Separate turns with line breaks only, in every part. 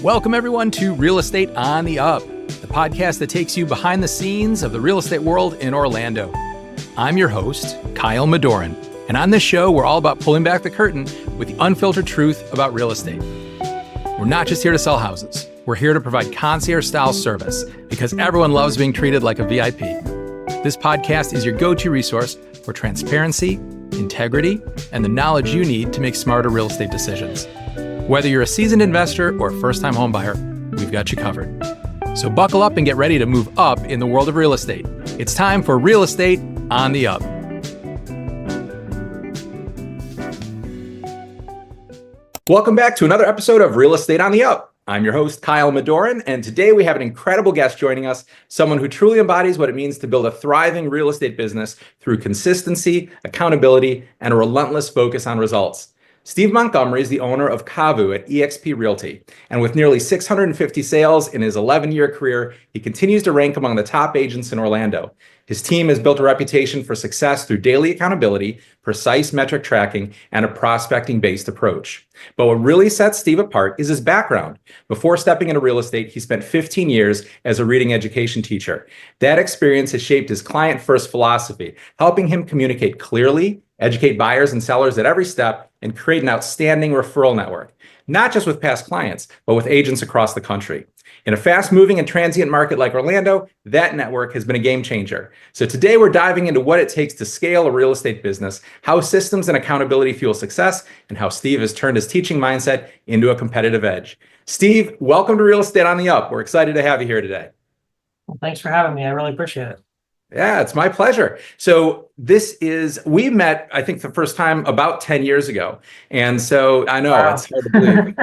Welcome, everyone, to Real Estate on the Up, the podcast that takes you behind the scenes of the real estate world in Orlando. I'm your host, Kyle Madorin, and on this show, we're all about pulling back the curtain with the unfiltered truth about real estate. We're not just here to sell houses. We're here to provide concierge-style service because everyone loves being treated like a VIP. This podcast is your go-to resource for transparency, integrity, and the knowledge you need to make smarter real estate decisions. Whether you're a seasoned investor or a first-time home buyer, we've got you covered. So buckle up and get ready to move up in the world of real estate. It's time for Real Estate on the Up. Welcome back to another episode of Real Estate on the Up. I'm your host, Kyle Madorin, and today we have an incredible guest joining us, someone who truly embodies what it means to build a thriving real estate business through consistency, accountability, and a relentless focus on results. Steve Montgomery is the owner of CAVU at EXP Realty, and with nearly 650 sales in his 11-year career, he continues to rank among the top agents in Orlando. His team has built a reputation for success through daily accountability, precise metric tracking, and a prospecting-based approach. But what really sets Steve apart is his background. Before stepping into real estate, he spent 15 years as a reading education teacher. That experience has shaped his client-first philosophy, helping him communicate clearly, educate buyers and sellers at every step, and create an outstanding referral network, not just with past clients, but with agents across the country. In a fast-moving and transient market like Orlando, that network has been a game changer. So today we're diving into what it takes to scale a real estate business, how systems and accountability fuel success, and how Steve has turned his teaching mindset into a competitive edge. Steve, welcome to Real Estate on the Up. We're excited to have you here today.
Well, thanks for having me. I really appreciate it.
Yeah, it's my pleasure. So we met, I think, the first time about 10 years ago. And so I know It's hard to believe.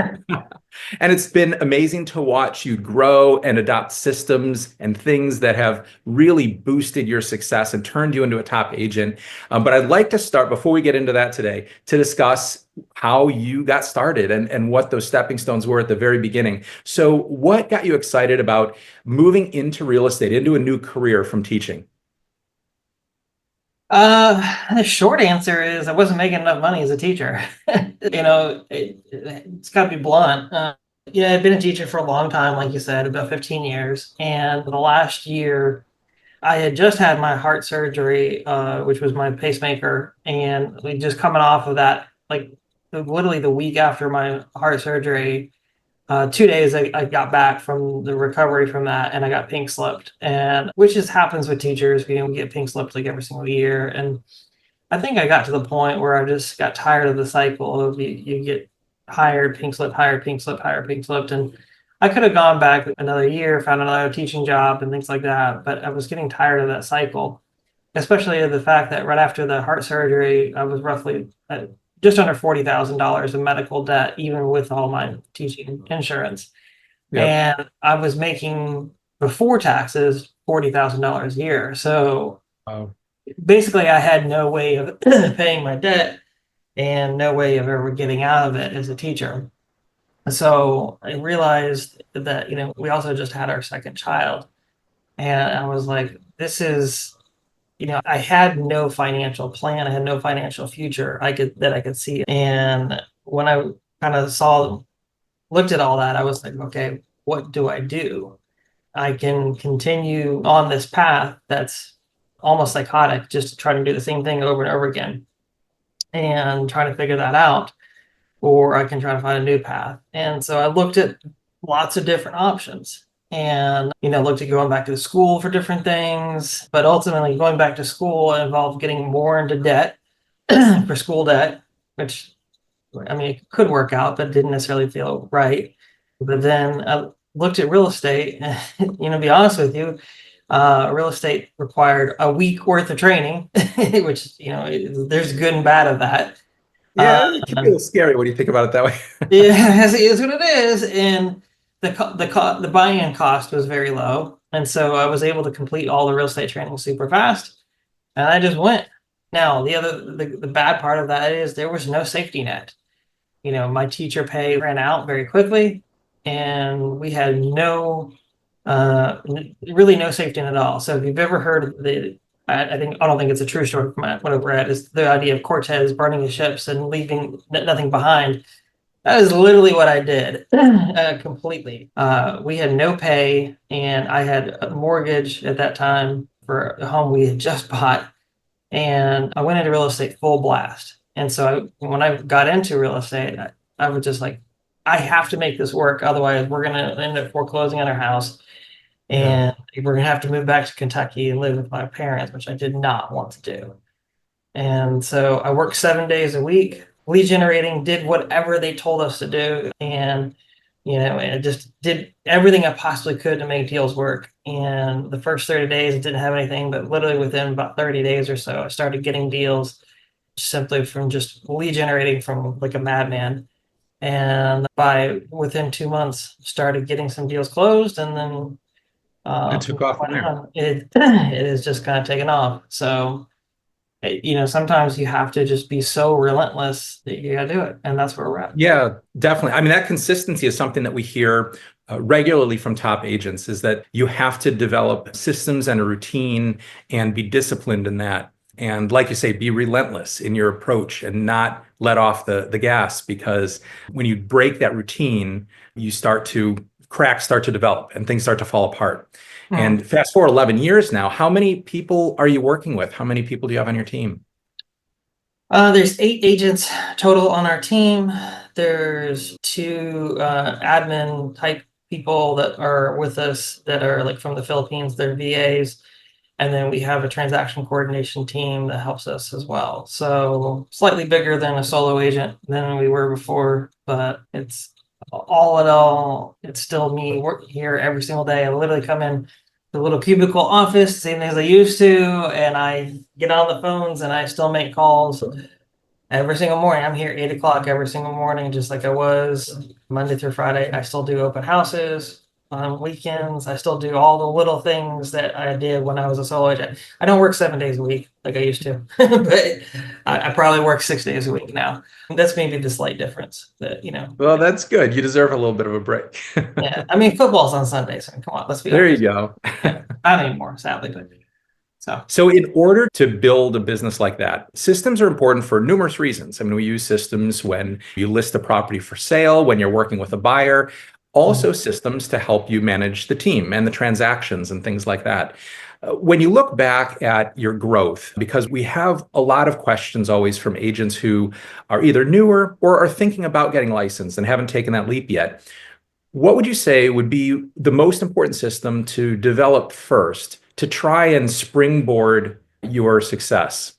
And it's been amazing to watch you grow and adopt systems and things that have really boosted your success and turned you into a top agent. But I'd like to start, before we get into that today, to discuss how you got started and what those stepping stones were at the very beginning. So what got you excited about moving into real estate, into a new career from teaching?
The short answer is I wasn't making enough money as a teacher. It's got to be blunt. I've been a teacher for a long time, like you said, about 15 years. And the last year, I had just had my heart surgery, which was my pacemaker. And we just coming off of that, like literally the week after my heart surgery, 2 days I got back from the recovery from that, and I got pink slipped, and which just happens with teachers. We get pink slipped like every single year, and I think I got to the point where I just got tired of the cycle of you get hired, pink slip, hired, pink slip, hired, pink slipped, and I could have gone back another year, found another teaching job and things like that, but I was getting tired of that cycle, especially the fact that right after the heart surgery, I was roughly just under $40,000 in medical debt, even with all my teaching insurance. Yep. And I was making, before taxes, $40,000 a year. So basically I had no way of paying my debt and no way of ever getting out of it as a teacher. So I realized that, we also just had our second child. And I was like, this is, I had no financial plan. I had no financial future I could see. And when I kind of looked at all that, I was like, okay, what do I do? I can continue on this path that's almost psychotic, just trying to do the same thing over and over again and trying to figure that out, or I can try to find a new path. And so I looked at lots of different options. And, looked at going back to school for different things. But ultimately, going back to school involved getting more into debt for school debt, which, it could work out, but didn't necessarily feel right. But then I looked at real estate. And, to be honest with you, real estate required a week worth of training, which, there's good and bad of that.
Yeah, it can be a little scary when you think about it that way.
Yeah, it is what it is. And the buy-in cost was very low. And so I was able to complete all the real estate training super fast. And I just went. Now, the bad part of that is there was no safety net. My teacher pay ran out very quickly, and we had really no safety net at all. So if you've ever heard of I don't think it's a true story from what I've read, is the idea of Cortez burning his ships and leaving nothing behind. That is literally what I did completely. We had no pay, and I had a mortgage at that time for a home we had just bought. And I went into real estate full blast. And so when I got into real estate, I was just like, I have to make this work. Otherwise, we're going to end up foreclosing on our house.
Yeah.
And we're going to have to move back to Kentucky and live with my parents, which I did not want to do. And so I worked 7 days a week, lead generating, did whatever they told us to do. And, and just did everything I possibly could to make deals work. And the first 30 days, it didn't have anything, but literally within about 30 days or so, I started getting deals simply from just lead generating from like a madman. And by within 2 months, started getting some deals closed. And then
It took off from there.
it has just kind of taken off. So, sometimes you have to just be so relentless that you gotta do it. And that's where we're at.
Yeah, definitely. I mean, that consistency is something that we hear regularly from top agents, is that you have to develop systems and a routine and be disciplined in that. And like you say, be relentless in your approach and not let off the gas, because when you break that routine, cracks start to develop and things start to fall apart. And fast forward 11 years now, how many people are you working with? How many people do you have on your team?
There's 8 agents total on our team. There's 2 admin type people that are with us that are like from the Philippines. They're VAs. And then we have a transaction coordination team that helps us as well. So slightly bigger than a solo agent than we were before, but it's all in all, it's still me working here every single day. I literally come in the little cubicle office, same as I used to, and I get on the phones and I still make calls every single morning. I'm here 8 o'clock every single morning, just like I was Monday through Friday. I still do open houses on weekends. I still do all the little things that I did when I was a solo agent. I don't work 7 days a week like I used to, but I probably work 6 days a week now. That's maybe the slight difference that.
Well, that's good. You deserve a little bit of a break.
Yeah, I mean, football's on Sundays. I mean, come on, let's be
There you
honest.
go.
Yeah, not anymore, sadly, but
So in order to build a business like that, systems are important for numerous reasons. I mean, we use systems when you list a property for sale, when you're working with a buyer, also systems to help you manage the team and the transactions and things like that. When you look back at your growth, because we have a lot of questions always from agents who are either newer or are thinking about getting licensed and haven't taken that leap yet, what would you say would be the most important system to develop first to try and springboard your success?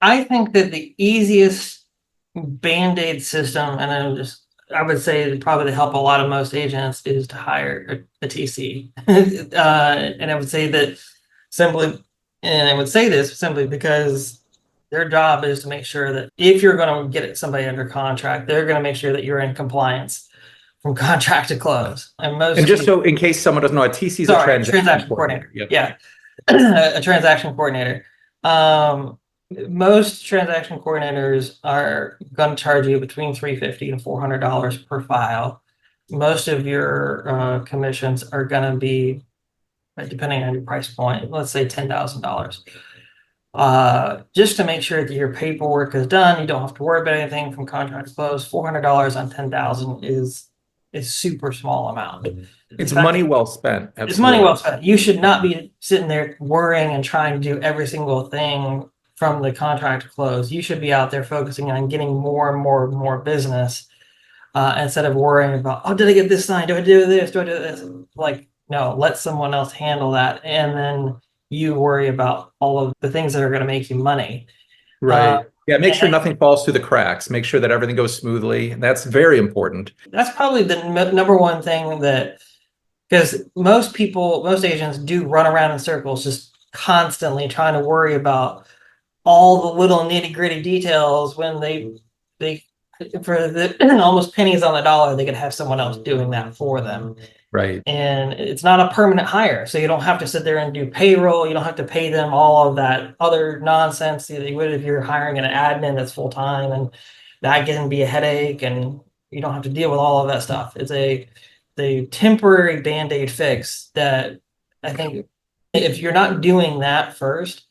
I think that the easiest band-aid system, and I would say probably to help a lot of most agents, is to hire a TC. And I would say that simply, and I would say this simply because their job is to make sure that if you're going to get somebody under contract, they're going to make sure that you're in compliance from contract to close.
And just so in case someone doesn't know, a TC is a transaction coordinator.
Yep. Yeah. A transaction coordinator. Most transaction coordinators are going to charge you between $350 and $400 per file. Most of your commissions are going to be, depending on your price point, let's say $10,000. Just to make sure that your paperwork is done, you don't have to worry about anything from contract to close. $400 on 10,000 is a super small amount.
It's money well spent. Absolutely.
It's money well spent. You should not be sitting there worrying and trying to do every single thing from the contract to close. You should be out there focusing on getting more and more and more business instead of worrying about, oh, did I get this signed? Do I do this? Do I do this? Like, no, let someone else handle that. And then you worry about all of the things that are going to make you money.
Right. Yeah, make sure nothing falls through the cracks. Make sure that everything goes smoothly. That's very important.
That's probably the number one thing because most agents do run around in circles, just constantly trying to worry about all the little nitty gritty details when they for the almost pennies on the dollar, they could have someone else doing that for them.
Right.
And it's not a permanent hire. So you don't have to sit there and do payroll. You don't have to pay them all of that other nonsense that you would if you're hiring an admin that's full time, and that can be a headache, and you don't have to deal with all of that stuff. It's the temporary band-aid fix that I think if you're not doing that first,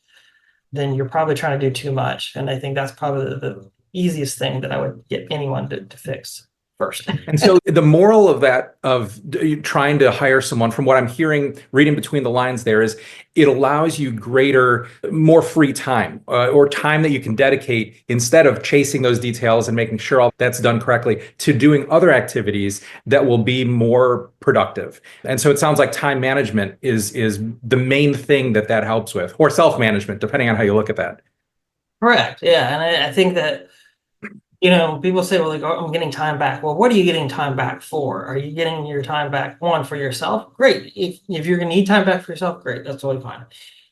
then you're probably trying to do too much. And I think that's probably easiest thing that I would get anyone to fix first.
And so the moral of that, of trying to hire someone, from what I'm hearing, reading between the lines there, is it allows you more free time, or time that you can dedicate, instead of chasing those details and making sure all that's done correctly, to doing other activities that will be more productive. And so it sounds like time management is the main thing that helps with, or self-management, depending on how you look at that.
Correct. Yeah. And I think that, people say, well, like, oh, I'm getting time back. Well, what are you getting time back for? Are you getting your time back, one, for yourself? Great. If you're going to need time back for yourself, great. That's totally fine.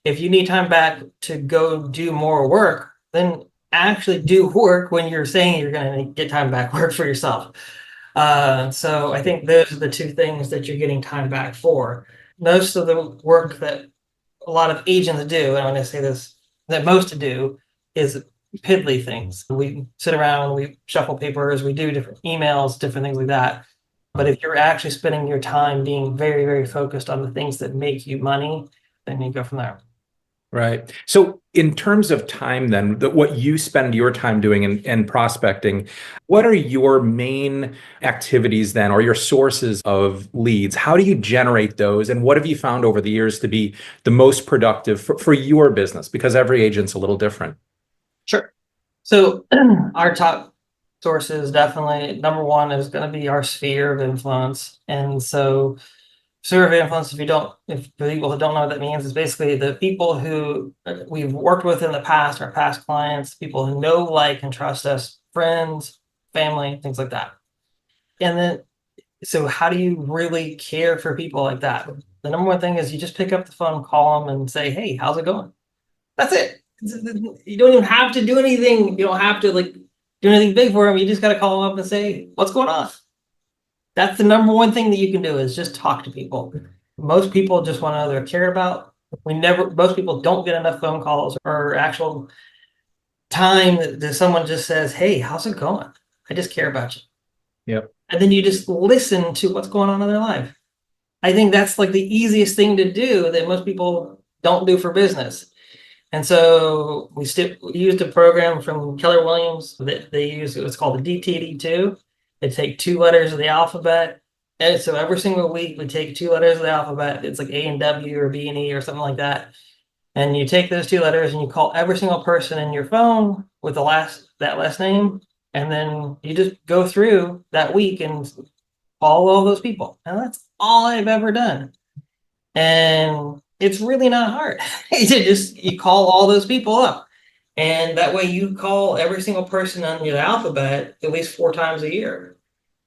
If you need time back to go do more work, then actually do work when you're saying you're going to get time back, work for yourself. So I think those are the two things that you're getting time back for. Most of the work that a lot of agents do, and when I say this, that most do, is piddly things. We sit around, we shuffle papers, we do different emails, different things like that. But if you're actually spending your time being very, very focused on the things that make you money, then you go from there.
Right. So in terms of time, then, what you spend your time doing and prospecting, what are your main activities then, or your sources of leads? How do you generate those? And what have you found over the years to be the most productive for your business? Because every agent's a little different.
Sure. So our top sources, definitely, number one is going to be our sphere of influence. And so sphere of influence, if people who don't know what that means, is basically the people who we've worked with in the past, our past clients, people who know, like, and trust us, friends, family, things like that. And then, so how do you really care for people like that? The number one thing is you just pick up the phone, call them, and say, hey, how's it going? That's it. You don't even have to do anything. You don't have to do anything big for them. You just got to call them up and say, what's going on? That's the number one thing that you can do, is just talk to people. Most people just want to know they're cared about. Most people don't get enough phone calls or actual time that someone just says, hey, how's it going? I just care about you.
Yep.
And then you just listen to what's going on in their life. I think that's like the easiest thing to do that most people don't do for business. And so we used a program from Keller Williams that they use. It's called the DTD2. They take 2 letters of the alphabet. And so every single week we take 2 letters of the alphabet. It's like A and W or B and E or something like that. And you take those 2 letters and you call every single person in your phone with that last name. And then you just go through that week and call all those people. And that's all I've ever done. And it's really not hard. You call all those people up. And that way you call every single person on the alphabet at least 4 times a year.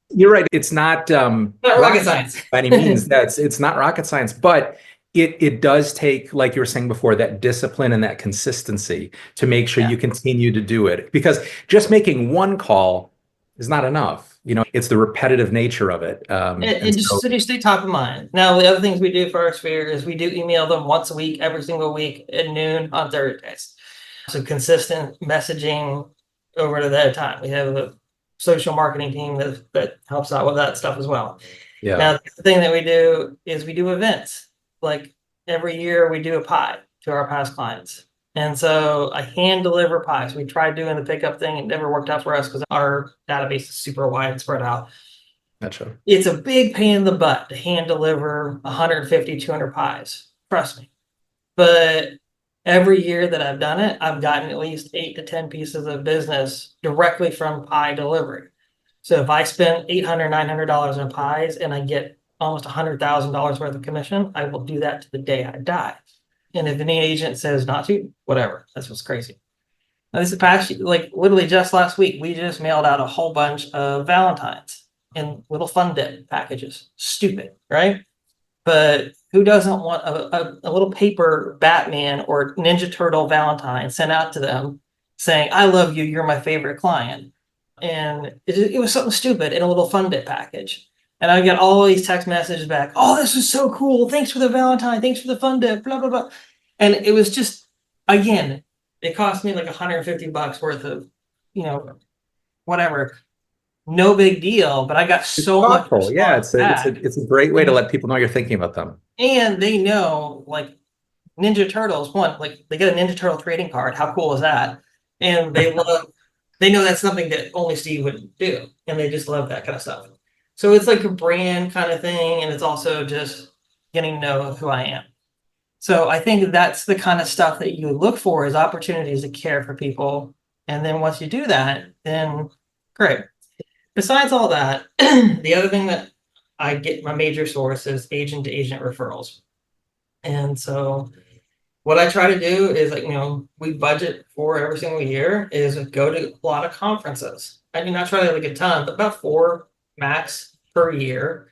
You're right. It's not
rocket science
by any means. It's not rocket science, but it does take, like you were saying before, that discipline and that consistency to make sure you continue to do it. Because just making one call is not enough. It's the repetitive nature of it.
And just so you stay top of mind. Now, the other things we do for our sphere is we do email them once a week, every single week at noon on Thursdays. So consistent messaging over to that time. We have a social marketing team that helps out with that stuff as well.
Yeah.
Now, the thing that we do is we do events. Like every year we do a pie to our past clients. And so I hand deliver pies. We tried doing the pickup thing. It never worked out for us because our database is super wide and spread out.
Gotcha.
It's a big pain in the butt to hand deliver 150, 200 pies. Trust me. But every year that I've done it, I've gotten at least 8 to 10 pieces of business directly from pie delivery. So if I spend $800, $900 on pies and I get almost $100,000 worth of commission, I will do that to the day I die. And if any agent says not to, whatever. That's what's crazy. Now, this is past, literally just last week, we just mailed out a whole bunch of Valentines in little fun dip packages. Stupid, right? But who doesn't want a little paper Batman or Ninja Turtle Valentine sent out to them saying, I love you, you're my favorite client. And it was something stupid in a little fun dip package. And I get all these text messages back. Oh, this is so cool. Thanks for the Valentine. Thanks for the fun dip, blah, blah, blah. And it was just, again, it cost me like $150 worth of, whatever. No big deal, but I got so much.
Yeah, it's a great way to let people know you're thinking about them.
And they know, like, Ninja Turtles, they get a Ninja Turtle trading card. How cool is that? And they they know that's something that only Steve would do, and they just love that kind of stuff. So it's like a brand kind of thing, and it's also just getting to know who I am. So I think that's the kind of stuff that you look for, is opportunities to care for people. And then once you do that, then great. Besides all that, the other thing that I get, my major source, is agent to agent referrals. And so what I try to do is, like, we budget for every single year is go to a lot of conferences. I do not try to like a ton, but about 4 max per year,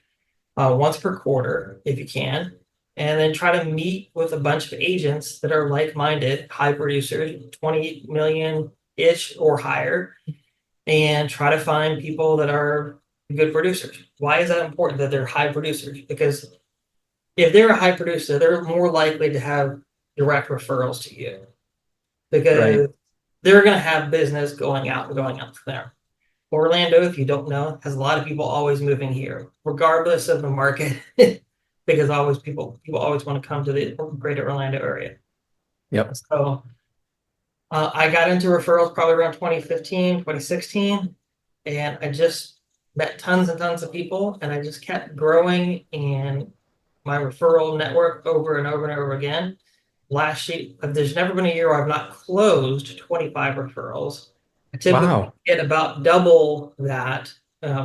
once per quarter if you can. And then try to meet with a bunch of agents that are like-minded, high producers, 20 million-ish or higher, and try to find people that are good producers. Why is that important that they're high producers? Because if they're a high producer, they're more likely to have direct referrals to you, because they're going to have business going out from there. Orlando, if you don't know, has a lot of people always moving here, regardless of the market, because always people always want to come to the greater Orlando area.
Yep.
So I got into referrals probably around 2015, 2016, and I just met tons and tons of people, and I just kept growing in my referral network over and over and over again. Last year, there's never been a year where I've not closed 25 referrals. I typically get about double that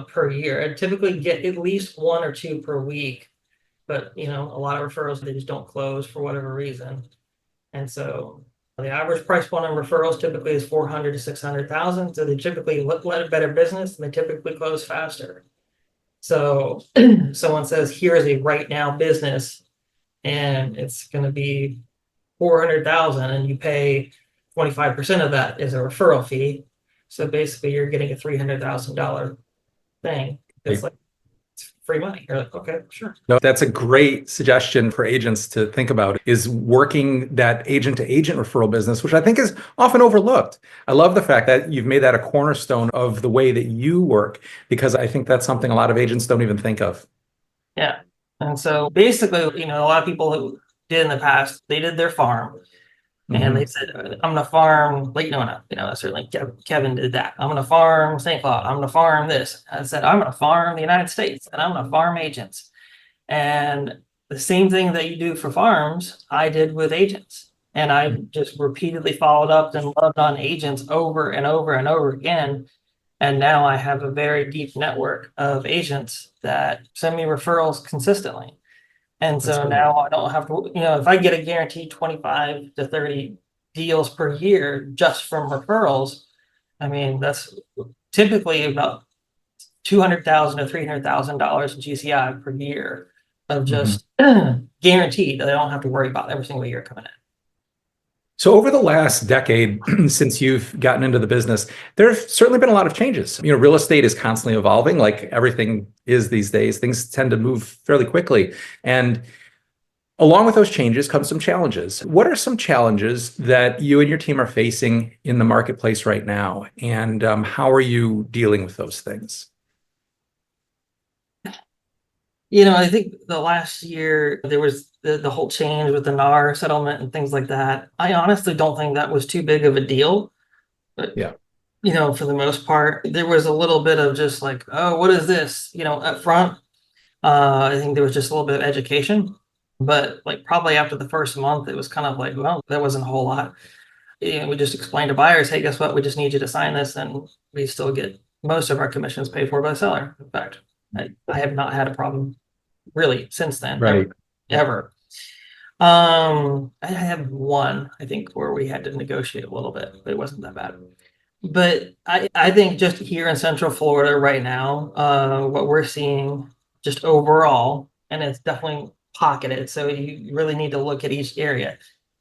per year. I typically get at least 1 or 2 per week, but a lot of referrals, they just don't close for whatever reason. And so the average price point on referrals typically is 400 to 600,000. So they typically let a better business, and they typically close faster. So someone says, here is a right now business, and it's going to be 400,000, and you pay 25% of that as a referral fee. So basically you're getting a $300,000 thing. It's like, it's free money. You're like, okay, sure.
No, that's a great suggestion for agents to think about, is working that agent to agent referral business, which I think is often overlooked. I love the fact that you've made that a cornerstone of the way that you work, because I think that's something a lot of agents don't even think of.
Yeah. And so basically, a lot of people who did in the past, they did their farm, and they said, I'm going to farm Lake Nona. Certainly Kevin did that. I'm going to farm St. Cloud. I'm going to farm this. I said, I'm going to farm the United States, and I'm going to farm agents. And the same thing that you do for farms, I did with agents. And I just repeatedly followed up and loved on agents over and over and over again. And now I have a very deep network of agents that send me referrals consistently. And so now I don't have to, if I get a guaranteed 25 to 30 deals per year just from referrals, I mean, that's typically about $200,000 to $300,000 in GCI per year of just guaranteed that I don't have to worry about every single year coming in.
So over the last decade, since you've gotten into the business, there have certainly been a lot of changes. Real estate is constantly evolving, like everything is these days. Things tend to move fairly quickly. And along with those changes come some challenges. What are some challenges that you and your team are facing in the marketplace right now? And how are you dealing with those things?
I think the last year there was the whole change with the NAR settlement and things like that. I honestly don't think that was too big of a deal. But, for the most part, there was a little bit of just like, oh, what is this? Up front, I think there was just a little bit of education. But like probably after the first month, it was kind of like, well, that wasn't a whole lot. We just explained to buyers, hey, guess what? We just need you to sign this, and we still get most of our commissions paid for by the seller. In fact, I have not had a problem really since then, ever. I have one, I think, where we had to negotiate a little bit, but it wasn't that bad. But I think just here in Central Florida right now, what we're seeing just overall, and it's definitely pocketed, so you really need to look at each area,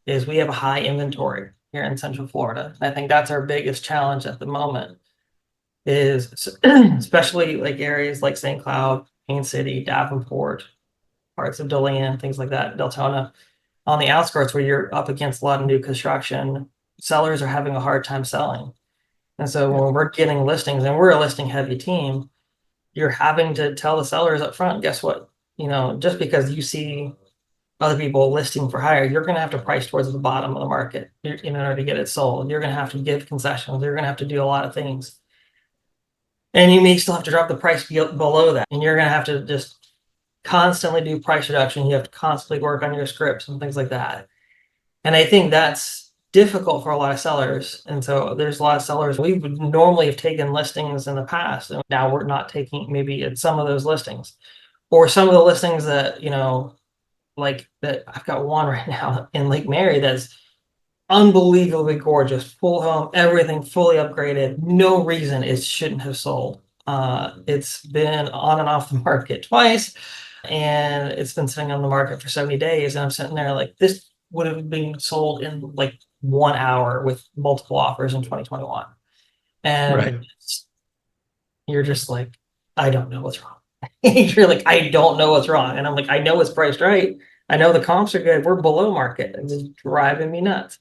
is we have a high inventory here in Central Florida. I think that's our biggest challenge at the moment, is especially like areas like St. Cloud, Haines City, Davenport, parts of Deland, things like that, Deltona. On the outskirts where you're up against a lot of new construction, sellers are having a hard time selling. And so when we're getting listings, and we're a listing heavy team, you're having to tell the sellers up front, guess what? Just because you see other people listing for hire, you're going to have to price towards the bottom of the market in order to get it sold. You're going to have to give concessions. You're going to have to do a lot of things. And you may still have to drop the price below that. And you're going to have to just constantly do price reduction. You have to constantly work on your scripts and things like that. And I think that's difficult for a lot of sellers. And so there's a lot of sellers. We would normally have taken listings in the past, and now we're not taking maybe at some of those listings, or some of the listings that, like that I've got one right now in Lake Mary that's unbelievably gorgeous, full home, everything fully upgraded. No reason it shouldn't have sold. It's been on and off the market twice, and it's been sitting on the market for 70 days. And I'm sitting there like, this would have been sold in like 1 hour with multiple offers in 2021. And you're just like, I don't know what's wrong. You're like, I don't know what's wrong. And I'm like, I know it's priced right. I know the comps are good. We're below market. It's just driving me nuts.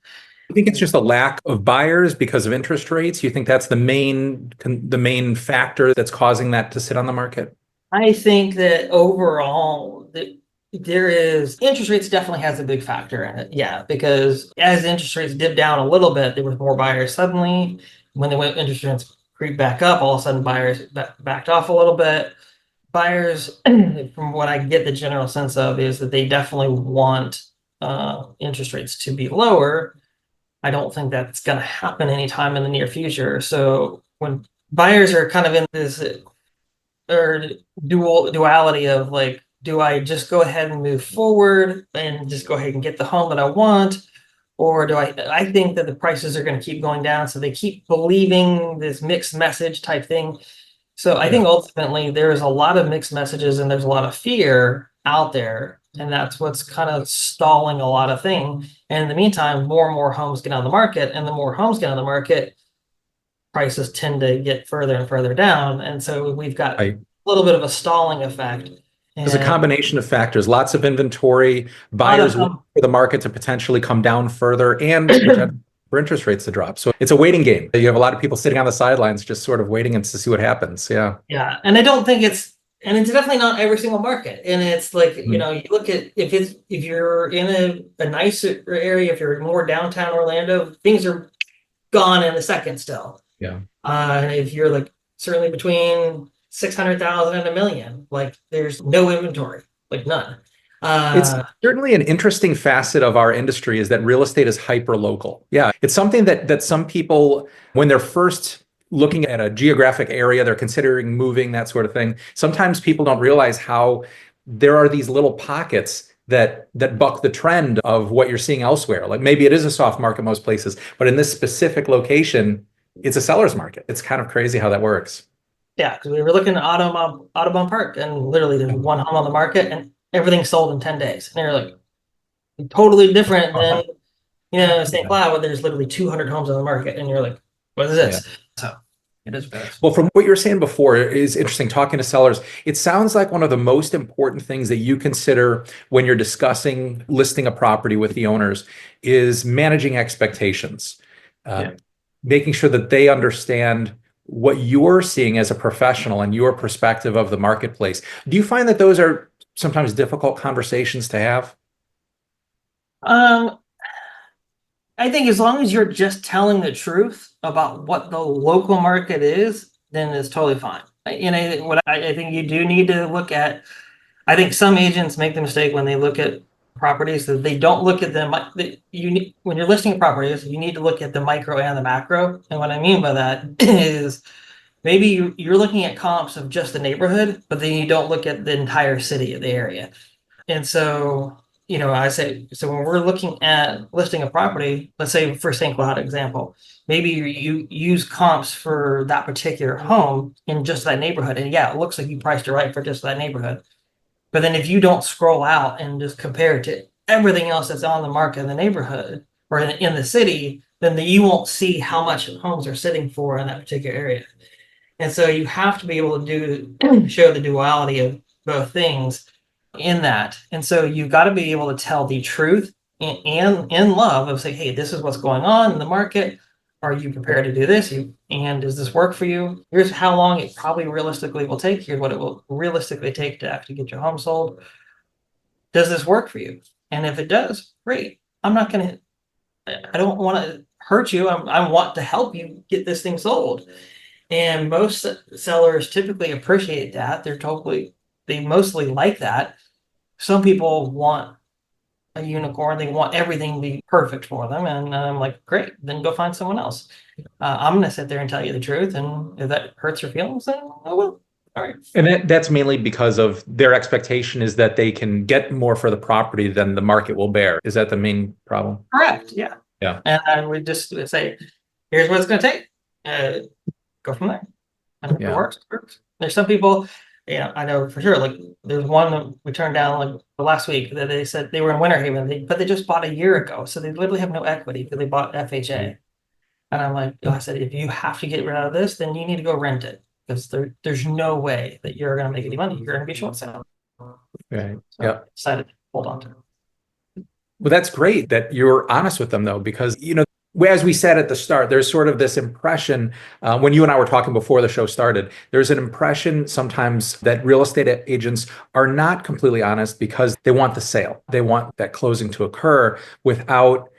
I think it's just a lack of buyers because of interest rates. You think that's the main factor that's causing that to sit on the market?
I think that overall, there is interest rates definitely has a big factor in it. Yeah, because as interest rates dipped down a little bit, there was more buyers suddenly. When they went interest rates creep back up, all of a sudden buyers backed off a little bit. Buyers, from what I get the general sense of, is that they definitely want interest rates to be lower. I don't think that's going to happen anytime in the near future. So when buyers are kind of in this or duality of like, do I just go ahead and move forward and just go ahead and get the home that I want? Or do I think that the prices are going to keep going down. So they keep believing this mixed message type thing. So I think ultimately there's a lot of mixed messages and there's a lot of fear out there. And that's what's kind of stalling a lot of things. And in the meantime, more and more homes get on the market, and the more homes get on the market, prices tend to get further and further down. And so we've got a little bit of a stalling effect.
There's a combination of factors, lots of inventory, buyers waiting for the market to potentially come down further, and for interest rates to drop. So it's a waiting game. You have a lot of people sitting on the sidelines just sort of waiting and to see what happens. Yeah.
Yeah. And I don't think it's definitely not every single market. And it's like, you look at if you're in a nicer area, if you're more downtown Orlando, things are gone in a second still.
Yeah.
And if you're like certainly between 600,000 and $1 million, like there's no inventory, like none.
It's certainly an interesting facet of our industry is that real estate is hyper local. Yeah. It's something that some people, when they're first looking at a geographic area, they're considering moving, that sort of thing. Sometimes people don't realize how there are these little pockets that buck the trend of what you're seeing elsewhere. Like maybe it is a soft market most places, but in this specific location, it's a seller's market. It's kind of crazy how that works.
Yeah, because we were looking at Audubon Park, and literally there's one home on the market and everything's sold in 10 days. And you're like, totally different than, St. Cloud, where there's literally 200 homes on the market. And you're like, what is this? Yeah. So it is bad.
Well, from what you were saying before, is interesting talking to sellers. It sounds like one of the most important things that you consider when you're discussing listing a property with the owners is managing expectations, making sure that they understand what you're seeing as a professional and your perspective of the marketplace. Do you find that those are sometimes difficult conversations to have?
I think as long as you're just telling the truth about what the local market is, then it's totally fine. And I think you do need to look at, I think some agents make the mistake when they look at properties that they don't look at them. When you're listing properties, you need to look at the micro and the macro. And what I mean by that is maybe you're looking at comps of just the neighborhood, but then you don't look at the entire city of the area. And so, I say, so when we're looking at listing a property, let's say for St. Cloud example, maybe you use comps for that particular home in just that neighborhood. And yeah, it looks like you priced it right for just that neighborhood. But then if you don't scroll out and just compare it to everything else that's on the market in the neighborhood or in the city, then you won't see how much homes are sitting for in that particular area. And so you have to be able to show the duality of both things in that. And so you've got to be able to tell the truth and in love of say, hey, this is what's going on in the market. Are you prepared to do this? And does this work for you? Here's how long it probably realistically will take. Here's what it will realistically take to actually get your home sold. Does this work for you? And if it does, great. I don't want to hurt you. I want to help you get this thing sold. And most sellers typically appreciate that. They mostly like that. Some people want a unicorn. They want everything to be perfect for them. And I'm like, great, then go find someone else. I'm going to sit there and tell you the truth. And if that hurts your feelings, then I will. All right.
And that's mainly because of their expectation is that they can get more for the property than the market will bear. Is that the main problem?
Correct. Yeah.
Yeah.
And I would just say, here's what it's going to take. Go from there. And if it works, it works. There's some people, I know for sure, like there's one that we turned down like last week that they said they were in Winter Haven, but they just bought a year ago. So they literally have no equity because they bought FHA. And I'm like, I said, if you have to get rid of this, then you need to go rent it. Because there's no way that you're going to make any money. You're going to be short sale.
Right.
So I decided to hold on to it.
Well, that's great that you're honest with them, though, because, as we said at the start, there's sort of this impression when you and I were talking before the show started, there's an impression sometimes that real estate agents are not completely honest because they want the sale. They want that closing to occur without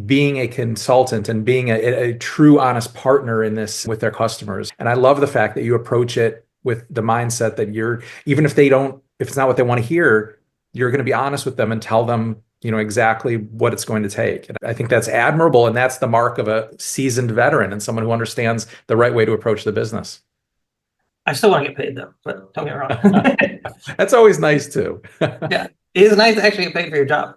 being a consultant and being a true honest partner in this with their customers. And I love the fact that you approach it with the mindset that even if it's not what they want to hear, you're going to be honest with them and tell them, exactly what it's going to take. And I think that's admirable. And that's the mark of a seasoned veteran and someone who understands the right way to approach the business.
I still want to get paid though, but don't get me wrong.
That's always nice too.
Yeah. It is nice to actually get paid for your job.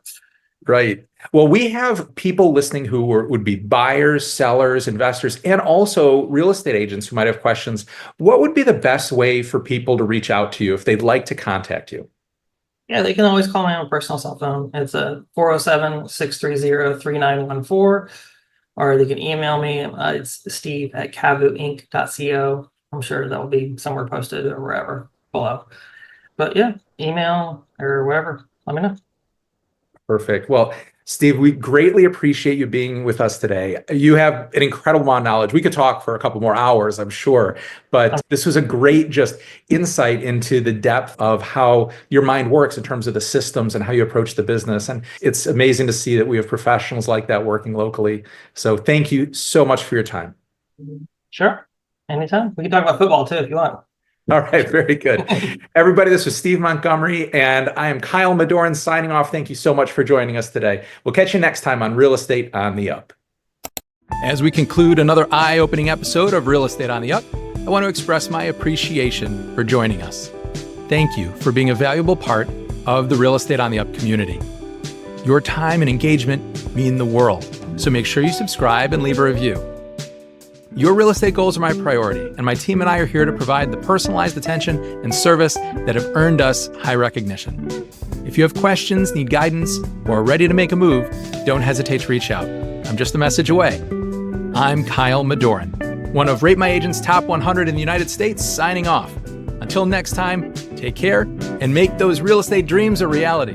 Right. Well, we have people listening who would be buyers, sellers, investors, and also real estate agents who might have questions. What would be the best way for people to reach out to you if they'd like to contact you?
Yeah, they can always call me on a personal cell phone. It's a 407-630-3914, or they can email me. It's steve@cavuinc.co. I'm sure that will be somewhere posted or wherever below. But yeah, email or whatever. Let me know.
Perfect. Well, Steve, we greatly appreciate you being with us today. You have an incredible amount of knowledge. We could talk for a couple more hours, I'm sure, but this was a great just insight into the depth of how your mind works in terms of the systems and how you approach the business. And it's amazing to see that we have professionals like that working locally. So thank you so much for your time.
Sure. Anytime. We can talk about football too, if you want.
All right, very good. Everybody, this was Steve Montgomery, and I am Kyle Madorin signing off. Thank you so much for joining us today. We'll catch you next time on Real Estate on the Up. As we conclude another eye-opening episode of Real Estate on the Up, I want to express my appreciation for joining us. Thank you for being a valuable part of the Real Estate on the Up community. Your time and engagement mean the world, so make sure you subscribe and leave a review. Your real estate goals are my priority, and my team and I are here to provide the personalized attention and service that have earned us high recognition. If you have questions, need guidance, or are ready to make a move, don't hesitate to reach out. I'm just a message away. I'm Kyle Madorin, one of Rate My Agent's top 100 in the United States, signing off. Until next time, take care and make those real estate dreams a reality.